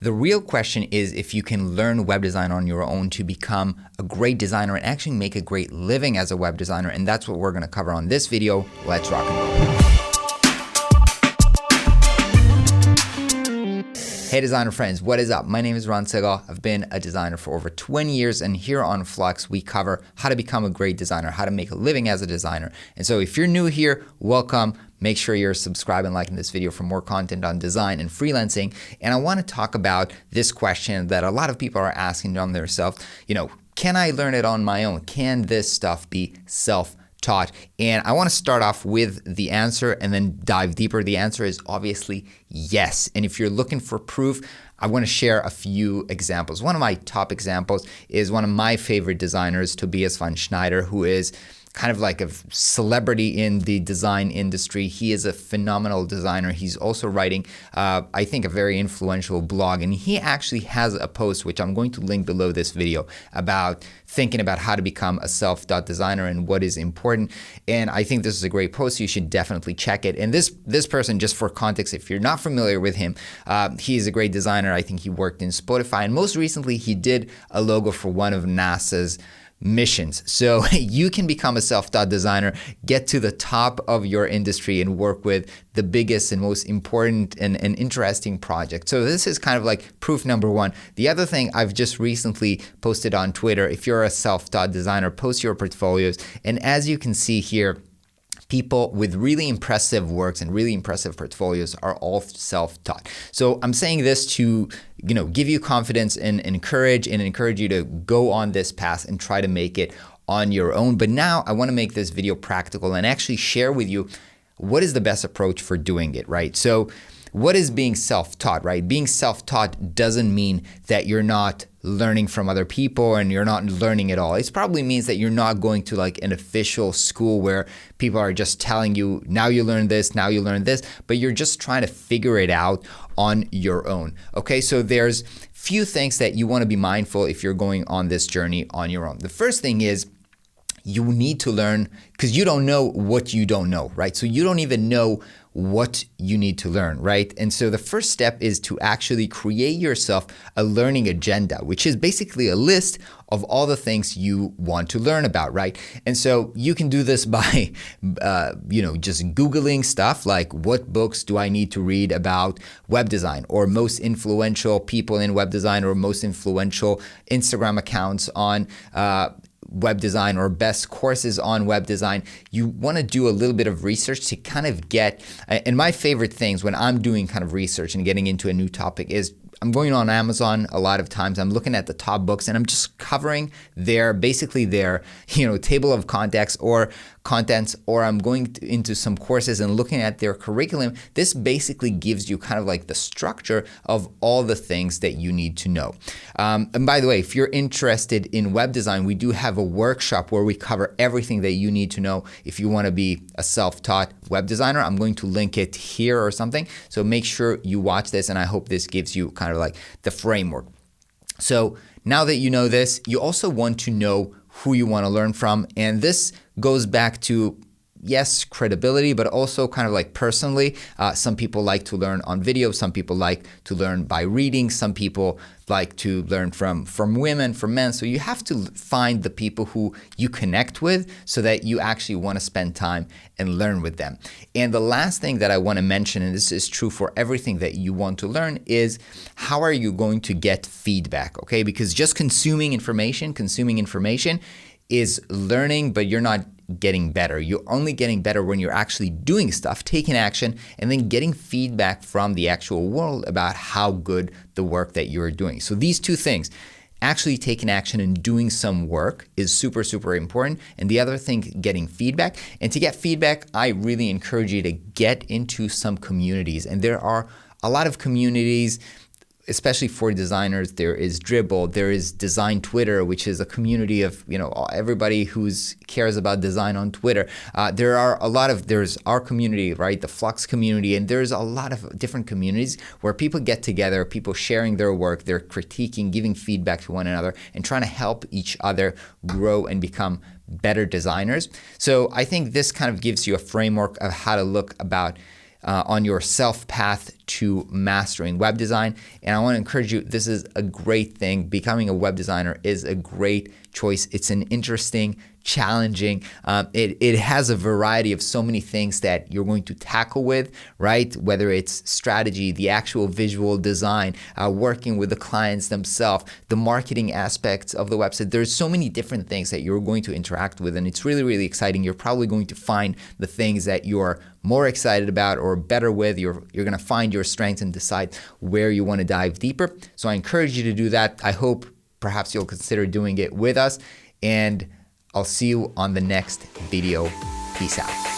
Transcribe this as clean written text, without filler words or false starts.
The real question is if you can learn web design on your own to become a great designer and actually make a great living as a web designer. And that's what we're going to cover on this video. Let's rock and roll. Hey designer friends, what is up? My name is Ron Segal. I've been a designer for over 20 years, and here on Flux, we cover how to become a great designer, how to make a living as a designer. And so if you're new here, welcome. Make sure you're subscribing and liking this video for more content on design and freelancing. And I want to talk about this question that a lot of people are asking on themselves. Can I learn it on my own? Can this stuff be self-taught? And I want to start off with the answer and then dive deeper. The answer is obviously yes. And if you're looking for proof, I want to share a few examples. One of my top examples is one of my favorite designers, Tobias von Schneider, who is kind of like a celebrity in the design industry. He is a phenomenal designer. He's also writing, I think, a very influential blog. And he actually has a post, which I'm going to link below this video, about thinking about how to become a self-taught designer and what is important. And I think this is a great post. You should definitely check it. And this person, just for context, if you're not familiar with him, he is a great designer. I think he worked in Spotify. And most recently, he did a logo for one of NASA's missions. So you can become a self-taught designer, get to the top of your industry and work with the biggest and most important and interesting project. So this is kind of like proof number one. The other thing I've just recently posted on Twitter, if you're a self-taught designer, post your portfolios. And as you can see here, people with really impressive works and really impressive portfolios are all self-taught. So I'm saying this to, give you confidence and encourage you to go on this path and try to make it on your own. But now I want to make this video practical and actually share with you what is the best approach for doing it, right? So what is being self-taught, right? Being self-taught doesn't mean that you're not learning from other people and you're not learning at all. It probably means that you're not going to like an official school where people are just telling you, now you learn this, now you learn this, but you're just trying to figure it out on your own. Okay, so there's few things that you want to be mindful if you're going on this journey on your own. The first thing is you need to learn because you don't know what you don't know, right? So you don't even know what you need to learn, right? And so the first step is to actually create yourself a learning agenda, which is basically a list of all the things you want to learn about, right? And so you can do this by, just Googling stuff like what books do I need to read about web design, or most influential people in web design, or most influential Instagram accounts on web design, or best courses on web design. You want to do a little bit of research to kind of get, and my favorite things when I'm doing kind of research and getting into a new topic is I'm going on Amazon a lot of times. I'm looking at the top books and I'm just covering their table of contents, or I'm going into some courses and looking at their curriculum. This basically gives you kind of like the structure of all the things that you need to know. And by the way, if you're interested in web design, we do have a workshop where we cover everything that you need to know if you want to be a self-taught web designer. I'm going to link it here or something. So make sure you watch this, and I hope this gives you kind of like the framework. So now that you know this, you also want to know who you want to learn from. And this goes back to, yes, credibility, but also kind of like personally. Some people like to learn on video. Some people like to learn by reading. Some people like to learn from women, from men. So you have to find the people who you connect with so that you actually want to spend time and learn with them. And the last thing that I want to mention, and this is true for everything that you want to learn, is how are you going to get feedback, okay? Because just consuming information is learning, but you're not getting better. You're only getting better when you're actually doing stuff, taking action, and then getting feedback from the actual world about how good the work that you're doing. So these two things, actually taking action and doing some work, is super, super important. And the other thing, getting feedback. And to get feedback, I really encourage you to get into some communities. And there are a lot of communities, especially for designers. There is Dribble, there is Design Twitter, which is a community of everybody who cares about design on Twitter. There's our community, right, the Flux community, and there's a lot of different communities where people get together, people sharing their work, they're critiquing, giving feedback to one another, and trying to help each other grow and become better designers. So I think this kind of gives you a framework of how to look about on your self path to mastering web design. And I want to encourage you, this is a great thing. Becoming a web designer is a great choice. It's an interesting, challenging. It has a variety of so many things that you're going to tackle with, right? Whether it's strategy, the actual visual design, working with the clients themselves, the marketing aspects of the website. There's so many different things that you're going to interact with, and it's really, really exciting. You're probably going to find the things that you're more excited about or better with. You're going to find your strengths and decide where you want to dive deeper. So I encourage you to do that. I hope perhaps you'll consider doing it with us, and I'll see you on the next video. Peace out.